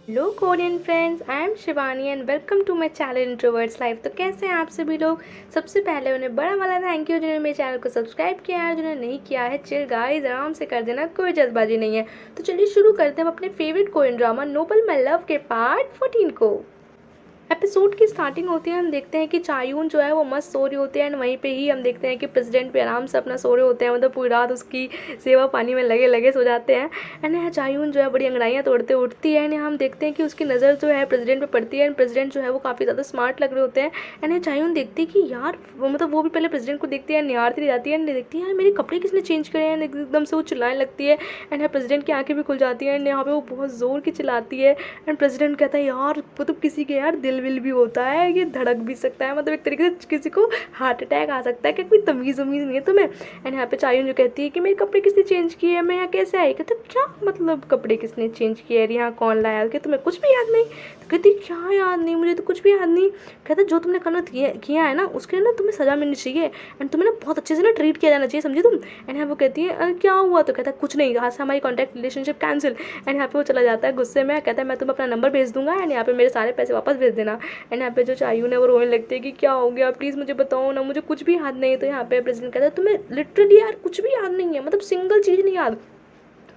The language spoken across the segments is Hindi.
Hello Korean friends, I am Shivani and welcome to my channel introverts life. तो कैसे हैं आप सभी लोग। सबसे पहले उन्हें बड़ा वाला थैंक यू जिन्होंने मेरे चैनल को सब्सक्राइब किया है। जिन्होंने नहीं किया है, चिल गाइस, आराम से कर देना, कोई जल्दबाजी नहीं है। तो चलिए शुरू करते हैं हम अपने favourite Korean drama noble my love के पार्ट 14 को। एपिसोड की स्टार्टिंग होती है, हम देखते हैं कि चायून जो है वो मस्त सो रही होती है एंड वहीं पे ही हम देखते हैं कि प्रेसिडेंट भी आराम से अपना सो रहे होते हैं। मतलब पूरी रात उसकी सेवा पानी में लगे लगे सो जाते हैं। एंड यहाँ चायून जो है बड़ी अंगड़ाइयाँ तोड़ते उठती है एंड हम देखते हैं कि उसकी नज़र जो है प्रेसिडेंट पे पड़ती है एंड प्रेसिडेंट जो है वो काफ़ी ज़्यादा स्मार्ट लग रहे होते हैं। एंड चायून देखती है कि यार मतलब वो भी पहले प्रेसिडेंट को देखती है, निहारती रह जाती है एंड देखती है यार मेरे कपड़े किसने चेंज करे हैं। एकदम से वो चिल्लाने लगती है एंड यहाँ प्रेसिडेंट की आंखें भी खुल जाती हैं एंड यहाँ पे वो बहुत ज़ोर की चिल्लाती है। एंड प्रेसिडेंट कहता है यार मतलब किसी के यार दिल विल भी होता है, ये धड़क भी सकता है, मतलब एक तरीके से किसी को हार्ट अटैक आ सकता है, क्या कोई तमीज़ उमीज़ नहीं है तुम्हें। एंड यहाँ पे चायून जो कहती है कि मेरे कपड़े किसने चेंज किए हैं, मैं यहाँ कैसे आई। कहते क्या मतलब कपड़े किसने चेंज किए, यहाँ कौन लाया, कि तुम्हें कुछ भी याद नहीं। तो कहती क्या याद नहीं, मुझे तो कुछ भी याद नहीं। कहते जो तुमने करना किया है ना उसके लिए ना तुम्हें सज़ा मिलनी चाहिए एंड तुम्हें ना बहुत अच्छे से ना ट्रीट किया जाना चाहिए, समझी तुम। एंड यहाँ वो कहती है क्या हुआ। तो कहता है कुछ नहीं, आज से हमारी कॉन्टैक्ट रिलेशनशिप कैंसिल। एंड यहाँ पे वो चला जाता है गुस्से में, कहता है मैं तुम्हें अपना नंबर भेज दूंगा एंड यहाँ पे मेरे सारे पैसे वापस भेज देना। एंड यहाँ पे जो चायून है वो रोने लगती है कि क्या हो गया, प्लीज़ मुझे बताओ ना, मुझे कुछ भी याद नहीं। तो यहाँ पे प्रेसिडेंट कहता है तुम्हें लिटरली यार कुछ भी याद नहीं है, मतलब सिंगल चीज़ नहीं याद।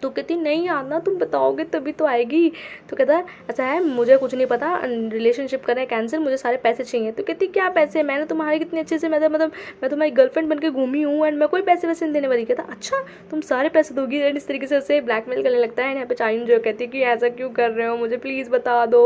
तो कहती नहीं याद ना, तुम बताओगे तभी तो आएगी। तो कहता है ऐसा है मुझे कुछ नहीं पता, रिलेशनशिप करें कैंसिल, मुझे सारे पैसे चाहिए। तो कहती क्या पैसे, मैंने तुम्हारे कितने अच्छे से मतलब मैं तुम्हारी गर्लफ्रेंड बन के घूमी हूँ एंड मैं कोई पैसे वैसे नहीं देने वाली। कहता अच्छा तुम सारे पैसे दोगी एंड इस तरीके से उसे ब्लैकमेल करने लगता है। एंड यहाँ पे चायून जो कहती है कि ऐसा क्यों कर रहे हो, मुझे प्लीज़ बता दो,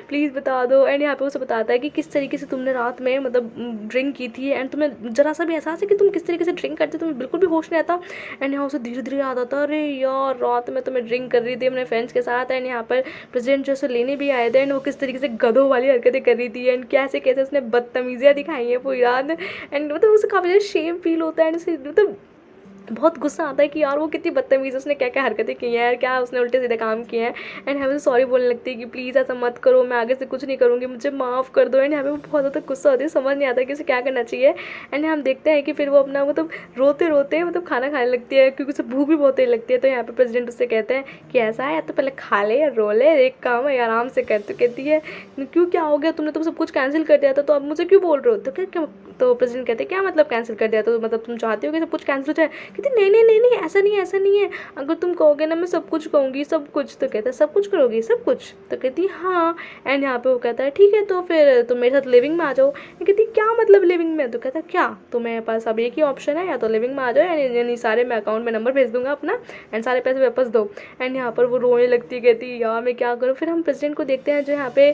प्लीज़ बता दो। एंड यहाँ पे उसे बताता है कि किस तरीके से तुमने रात में मतलब ड्रिंक की थी एंड तुम्हें जरा सा भी एहसास है कि तुम किस तरीके से ड्रिंक करते, तुम्हें बिल्कुल भी होश नहीं आता। एंड यहाँ उसे धीरे धीरे याद आता अरे यार रात में तो मैं ड्रिंक कर रही थी अपने फ्रेंड्स के साथ एंड यहाँ पर प्रेसिडेंट जो उसे लेने भी आए थे एंड वो किस तरीके से गधों वाली हरकतें कर रही थी एंड कैसे कैसे उसने बदतमीजियाँ दिखाई हैं पूरी रात। एंड मतलब उसे काफ़ी ज़्यादा शेम फील होता है एंड उसे मतलब बहुत गुस्सा आता है कि यार वो कितनी बदतमीज़, उसने क्या क्या हरकतें की हैं यार, क्या उसने उल्टे सीधे काम किए हैं। एंड हमें सॉरी बोलने लगती है कि प्लीज़ ऐसा मत करो, मैं आगे से कुछ नहीं करूँगी, मुझे माफ़ कर दो। एंड हमें वो बहुत ज़्यादा गुस्सा होती है, समझ नहीं आता कि उसे क्या करना चाहिए। एंड हम देखते हैं कि फिर वो अपना मतलब रोते रोते मतलब खाना खाने लगती है क्योंकि उसे भूख भी बहुत तेज लगती है। तो यहाँ पे प्रेसिडेंट उससे कहते हैं कि ऐसा है या तो पहले खा ले या रो ले, एक काम है आराम से कर। तो कहती है क्यों क्या हो गया, तुमने तो सब कुछ कैंसिल कर दिया था तो अब मुझे क्यों बोल रहे हो। तो क्या तो प्रेसिडेंट कहते हैं क्या मतलब कैंसिल कर दिया, तो मतलब तुम चाहते हो कि सब कुछ कैंसिल हो जाए। कहती नहीं नहीं नहीं नहीं ऐसा नहीं है, ऐसा नहीं है, अगर तुम कहोगे ना मैं सब कुछ कहूँगी सब कुछ। तो कहता है सब कुछ करोगी सब कुछ। तो कहती हाँ। एंड यहाँ पे वो कहता है ठीक है तो फिर तुम मेरे साथ लिविंग में आ जाओ। कहती क्या मतलब लिविंग में। तो कहता है क्या तो मेरे पास अब एक ही ऑप्शन है, या तो लिविंग में आ जाओ यानी सारे मैं अकाउंट में नंबर भेज दूंगा अपना एंड सारे पैसे वापस दो। एंड यहाँ पर वो रोने लगती है, कहती यार मैं क्या करूँ। फिर हम प्रेसिडेंट को देखते हैं जो यहाँ पे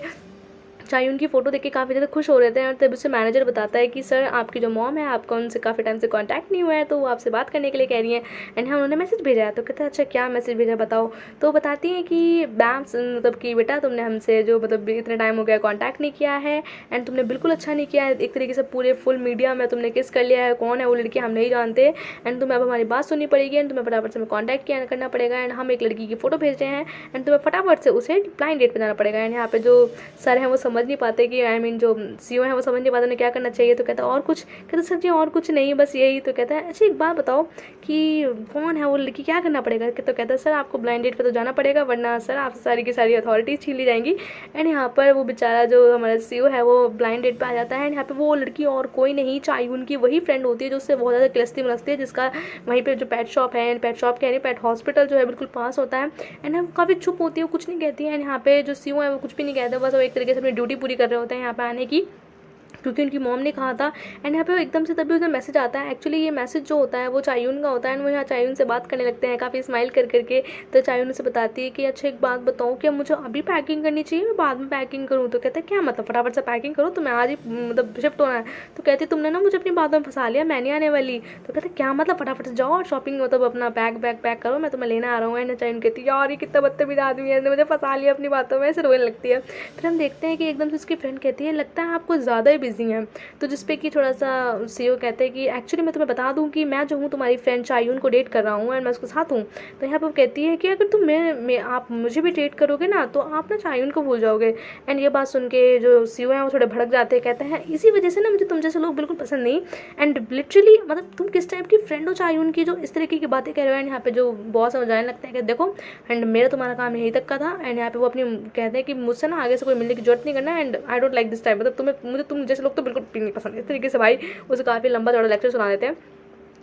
चायून की फ़ोटो देख के काफ़ी ज़्यादा खुश हो रहे थे और तब उसे मैनेजर बताता है कि सर आपकी जो मॉम है आपका उनसे काफ़ी टाइम से कांटेक्ट नहीं हुआ है तो वो आपसे बात करने के लिए कह रही हैं एंड हाँ उन्होंने मैसेज भेजा है। तो कहता है अच्छा क्या मैसेज भेजा बताओ। तो बताती हैं कि मैम मतलब कि बेटा तुमने हमसे जो मतलब इतने टाइम हो गया कांटेक्ट नहीं किया है एंड तुमने बिल्कुल अच्छा नहीं किया है, एक तरीके से पूरे फुल मीडिया में तुमने किस कर लिया है, कौन है वो लड़की हम नहीं जानते एंड तुम्हें अब हमारी बात सुननी पड़ेगी एंड तुम्हें फटाफट से कॉन्टैक्ट किया करना पड़ेगा एंड हम एक लड़की की फ़ोटो भेज रहे हैं एंड तुम्हें फटाफट से उसे ब्लाइंड डेट पर जाना पड़ेगा। एंड यहाँ पे जो सर हैं वो समझ नहीं पाते कि आई मीन जो सीईओ है वो समझ नहीं पाते उन्हें क्या करना चाहिए। तो कहता है और कुछ। कहता सर जी और कुछ नहीं बस यही। तो कहता है अच्छा एक बात बताओ कि कौन है वो लड़की, क्या करना पड़ेगा। तो कहता है सर आपको ब्लाइंड डेट पे तो जाना पड़ेगा वरना सर आपसे सारी की सारी अथॉरिटीज़ छीन ली जाएंगी। एंड यहाँ पर वो बेचारा जो हमारा सीईओ है वो ब्लाइंड डेट पे आ जाता है एंड यहाँ पे वो लड़की और कोई नहीं चायून की वही फ्रेंड होती है जो उससे बहुत ज़्यादा किलस्ती मलस्ती है, जिसका वहीं पर जो पेट शॉप है, पेट शॉप कह रही पेट हॉस्पिटल जो है बिल्कुल पास होता है। एंड वो काफ़ी चुप होती है, वो कुछ नहीं कहती है। एंड यहाँ पे जो सीईओ है वो कुछ भी नहीं कहते, बस वो एक तरीके से अपनी ड्यूटी पूरी कर रहे होते हैं यहाँ पे आने की, क्योंकि उनकी मॉम ने कहा था। एंड यहाँ पे एकदम से तभी उसे मैसेज आता है, एक्चुअली ये मैसेज जो होता है वो चायून का होता है एंड वो यहाँ चायून से बात करने लगते हैं काफ़ी स्माइल कर करके। तो चायून उसे बताती है कि अच्छा एक बात बताओ क्या मुझे अभी पैकिंग करनी चाहिए मैं बाद में पैकिंग करूँ। तो कहते हैं क्या मतलब फटाफट से पैकिंग करो, तुम्हें आज ही मतलब शिफ्ट होना है। तो कहती तुमने ना मुझे अपनी बातों में फंसा लिया, मैं नहीं आने वाली। तो कहते क्या मतलब फटाफट से जाओ और शॉपिंग मतलब अपना बैग पैक करो, मैं तुम्हें लेने आ रहा हूँ। एंड चायून कहती है यार ये कितना बदतमीज आदमी है, मुझे फंसा लिया अपनी बातों में, ऐसे रोने लगती है। फिर हम देखते हैं कि एकदम से उसकी फ्रेंड कहती है लगता है आप कुछ ज़्यादा ही बिजी हैं। तो जिसपे कि थोड़ा सा सीईओ कहते हैं कि एक्चुअली मैं तुम्हें बता दूँ कि मैं जो हूँ तुम्हारी फ्रेंड चायून को डेट कर रहा हूँ एंड मैं उसके साथ हूँ। तो यहाँ पर वो कहती है कि अगर तुम आप मुझे भी डेट करोगे ना तो आप ना चायून को भूल जाओगे। एंड ये बात सुन के जो सीईओ हैं वो थोड़े भड़क जाते हैं, कहते हैं इसी वजह से ना मुझे तुम जैसे लोग बिल्कुल पसंद नहीं। एंड लिटरली मतलब तुम किस टाइप की फ्रेंड हो चायून की जो इस तरीके की बातें कह रहे हो। एंड यहाँ पे जो बॉस है वो जाने लगता है कि देखो एंड मेरा तुम्हारा काम यहीं तक का था। एंड यहाँ पे वो अपनी कहते हैं कि मुझसे ना आगे से कोई मिलने की जरूरत नहीं करना and I don't like this type, मतलब तुम जैसे लोग तो बिल्कुल भी नहीं पसंद। इस तरीके से भाई उसे काफ़ी लंबा चौड़ा लेक्चर सुना देते हैं।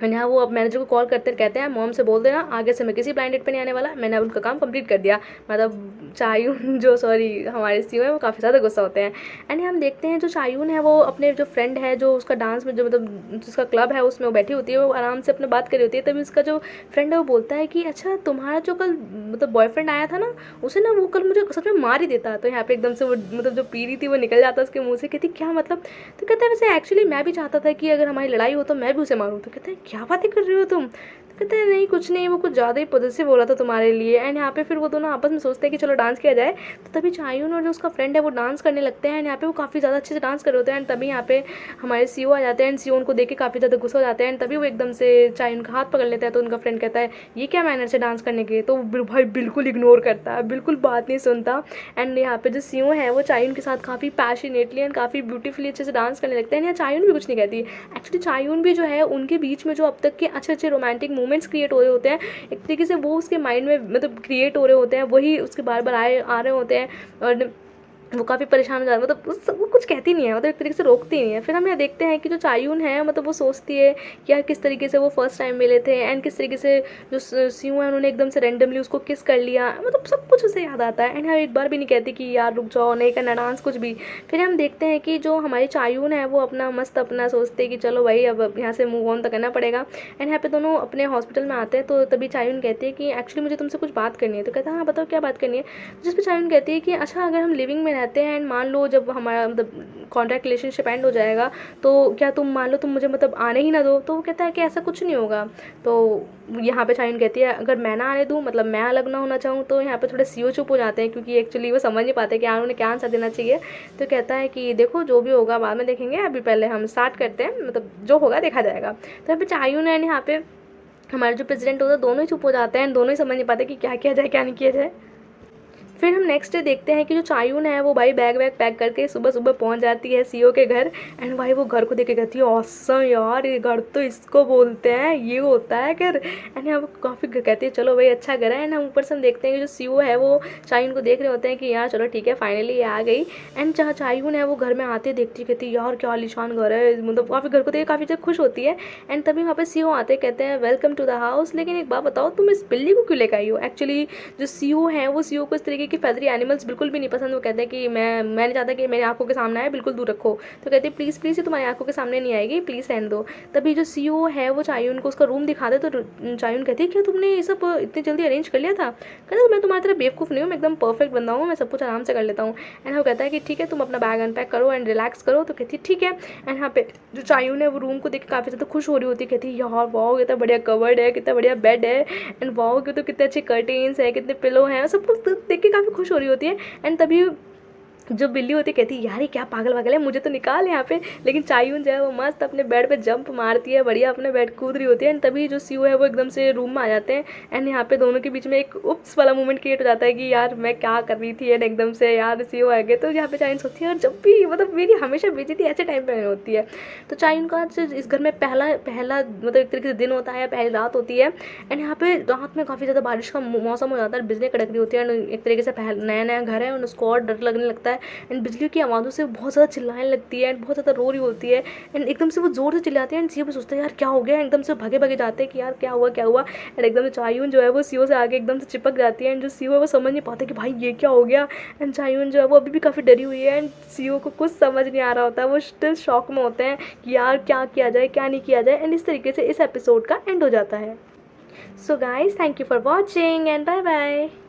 एंड यहाँ वो अब मैनेजर को कॉल करते कहते हैं मॉम से बोल देना आगे से मैं किसी ब्लाइंड डेट पे नहीं आने वाला, मैंने अब उनका काम कंप्लीट कर दिया। मतलब चायून जो सॉरी हमारे सीईओ है वो काफ़ी ज़्यादा गुस्सा होते हैं। एंड हम देखते हैं जो चायून है वो अपने जो फ्रेंड है जो उसका डांस में जो मतलब जिसका क्लब है उसमें वो बैठी होती है, वो आराम से अपने बात करी होती है। तभी उसका जो फ्रेंड है वो बोलता है कि अच्छा तुम्हारा जो कल मतलब बॉयफ्रेंड आया था ना उसे ना वो कल मुझे सच में मार ही देता। तो यहाँ पे एकदम से वो मतलब जो पी रही थी वो निकल जाता उसके मुँह से, कहती क्या मतलब। तो कहता है वैसे एक्चुअली मैं भी चाहता था कि अगर हमारी लड़ाई हो तो मैं भी उसे मारूँ। तो कहते हैं क्या बातें कर रहे हो तुम। तो कहते हैं नहीं कुछ नहीं, वो कुछ ज़्यादा ही पॉजिटिव हो रहा था तुम्हारे लिए। एंड यहाँ पे फिर वो दोनों आपस में सोचते हैं कि चलो डांस किया जाए। तो तभी चायून और जो उसका फ्रेंड है वो डांस करने लगते हैं। एंड यहाँ पे वो काफ़ी ज़्यादा अच्छे से डांस कर रहे होते हैं। एंड तभी यहाँ पे हमारे सीईओ आ जाते हैं एंड सीईओ उनको देख के काफ़ी ज़्यादा गुस्सा हो जाते हैं। एंड तभी वो एकदम से चायून का हाथ पकड़ लेता है। तो उनका फ्रेंड कहता है ये क्या मैनर से डांस करने के, तो वो भाई बिल्कुल इग्नोर करता है, बिल्कुल बात नहीं सुनता। एंड यहाँ पे जो सीईओ है वो चायून के साथ काफ़ी पैशनेटली एंड काफ़ी ब्यूटीफुली अच्छे से डांस करने लगते हैं। यहाँ चायून भी कुछ नहीं कहती। एक्चुअली चायून भी जो है उनके बीच में जो अब तक के अच्छे अच्छे रोमांटिक मोमेंट्स क्रिएट हो रहे होते हैं एक तरीके से वो उसके माइंड में मतलब क्रिएट हो रहे होते हैं, वही उसके बार बार आ रहे होते हैं। और वो काफ़ी परेशान हो जाता है, मतलब वो कुछ कहती नहीं है, मतलब एक तरीके से रोकती नहीं है। फिर हम यहाँ देखते हैं कि जो चायून है मतलब वो सोचती है कि यार किस तरीके से वो फर्स्ट टाइम मिले थे एंड किस तरीके से जो सीयू है उन्होंने एकदम से रैंडमली उसको किस कर लिया, मतलब सब कुछ उसे याद आता है। एंड हम एक बार भी नहीं कहती कि यार रुक जाओ नहीं करना डांस कुछ भी। फिर हम देखते हैं कि जो हमारी चायून है वो अपना मस्त अपना सोचते हैं कि चलो भाई अब यहाँ से मूव ऑन तो करना पड़ेगा। एंड यहाँ पे दोनों अपने हॉस्पिटल में आते हैं। तो तभी चायून कहती है कि एक्चुअली मुझे तुमसे कुछ बात करनी है। तो कहता है हाँ बताओ क्या बात करनी है। जिस पर चायून कहती है कि अच्छा अगर हम लिविंग में रहते हैं एंड मान लो जब हमारा मतलब कॉन्ट्रैक्ट रिलेशनशिप एंड हो जाएगा तो क्या तुम मान लो तुम मुझे मतलब आने ही ना दो। तो वो कहता है कि ऐसा कुछ नहीं होगा। तो यहाँ पे चायून कहती है अगर मैं ना आने दूँ मतलब मैं अलग ना होना चाहूँ। तो यहाँ पे थोड़े सीईओ चुप हो जाते हैं क्योंकि एक्चुअली वो समझ नहीं पाते कि यार उन्हें क्या आंसर देना चाहिए। तो कहता है कि देखो जो भी होगा बाद में देखेंगे, अभी पहले हम स्टार्ट करते हैं, मतलब जो होगा देखा जाएगा। तो यहाँ पे चायून है यहाँ पे हमारे जो प्रेसिडेंट होता है दोनों ही चुप हो जाते हैं, दोनों ही समझ नहीं पाते कि क्या किया जाए क्या नहीं किया जाए। फिर हम नेक्स्ट डे देखते हैं कि जो चायून है वो भाई बैग वैग पैक करके सुबह सुबह पहुंच जाती है सीईओ के घर। एंड भाई वो घर को देख के कहती है ऑसम यार ये घर तो इसको बोलते हैं, ये होता है घर। एंड हम काफ़ी कहती है चलो भाई अच्छा घर है। एंड हम ऊपर से हम देखते हैं कि जो सीईओ है वो चायून को देख रहे होते हैं कि यार चलो ठीक है फाइनली ये आ गई। एंड जहाँ चायून है वो घर में आते देखती कहती यार क्या आलीशान घर है, मतलब काफ़ी घर को देख काफ़ी ज़्यादा खुश होती है। एंड तभी वहाँ पे सीईओ आते कहते हैं वेलकम टू द हाउस, लेकिन एक बात बताओ तुम इस बिल्ली को क्यों लेकर आई हो। एक्चुअली जो सीईओ है वो सीईओ को इस तरीके की फेदरी एनिमल्स बिल्कुल भी नहीं पसंद। वो कहते हैं कि मैं नहीं चाहता कि मेरी आंखों के सामने आए, बिल्कुल दूर रखो। तो कहते हैं प्लीज़ प्लीज़ ये तुम्हारी आंखों के सामने नहीं आएगी, प्लीज़ रहने दो। तभी जो सीईओ है वो चायून को उसका रूम दिखा दे। तो चायून कहती है क्या तुमने ये सब इतनी जल्दी अरेंज कर लिया था। कहता है मैं तुम्हारी तरह बेवकूफ़ नहीं हूँ, मैं एकदम परफेक्ट बंदा हूँ, मैं सब कुछ आराम से कर लेता हूँ। एंड वो कहता है कि ठीक है तुम अपना बैग अनपैक करो एंड रिलैक्स करो। तो कहती है ठीक है। एंड यहाँ पे जो चायून है वो रूम को देख के काफ़ी ज़्यादा खुश हो रही होती है, कहती है यार वाओ कितना बढ़िया कवर्ड है, कितना बढ़िया बेड है, एंड वाओ कि तो कितने अच्छे कर्टेन्स है, कितने पिलो हैं, सब कुछ देख के काफ़ी खुश हो रही होती है। एंड तभी जो बिल्ली होती है कहती है यार ये क्या पागल वागल है, मुझे तो निकाल यहाँ पे। लेकिन चायून जो है वो मस्त अपने बेड पे जंप मारती है, बढ़िया अपने बेड कूद रही होती है। एंड तभी जो सीईओ है वो एकदम से रूम में आ जाते हैं। एंड यहाँ पे दोनों के बीच में एक उप्स वाला मोमेंट क्रिएट हो जाता है कि यार मैं क्या कर रही थी। एंड एकदम से यार सीईओ आ गए। तो यहाँ पे चायून सोचती है यार जब भी मतलब मेरी हमेशा बेइज्जती ऐसे टाइम पर होती है। तो चायून का इस घर में पहला मतलब एक तरीके से दिन होता है, पहली रात होती है। एंड यहाँ पे रात में काफ़ी ज़्यादा बारिश का मौसम हो जाता है, बिजली कड़क रही होती है। एंड एक तरीके से नया नया घर है और उसको और डर लगने लगता है। एंड बिजली की आवाज़ों से बहुत ज़्यादा चिल्लाने लगती है एंड बहुत ज़्यादा रो रही होती है। एंड एकदम से वो जोर से चिल्लाती है एंड सीईओ सोचता है यार क्या हो गया। एकदम से भागे भागे जाते हैं कि यार क्या हुआ क्या हुआ। एंड एकदम से चायून जो है वो सीईओ से आगे एकदम से चिपक जाती है। एंड जो सीईओ है वो समझ नहीं पाते कि भाई ये क्या हो गया। एंड चायून जो है वो अभी भी काफ़ी डरी हुई है एंड सीईओ को कुछ समझ नहीं आ रहा होता है, वो स्टिल शॉक में होते हैं कि यार क्या किया जाए क्या नहीं किया जाए। एंड इस तरीके से इस एपिसोड का एंड हो जाता है। So guys thank you for watching and bye bye.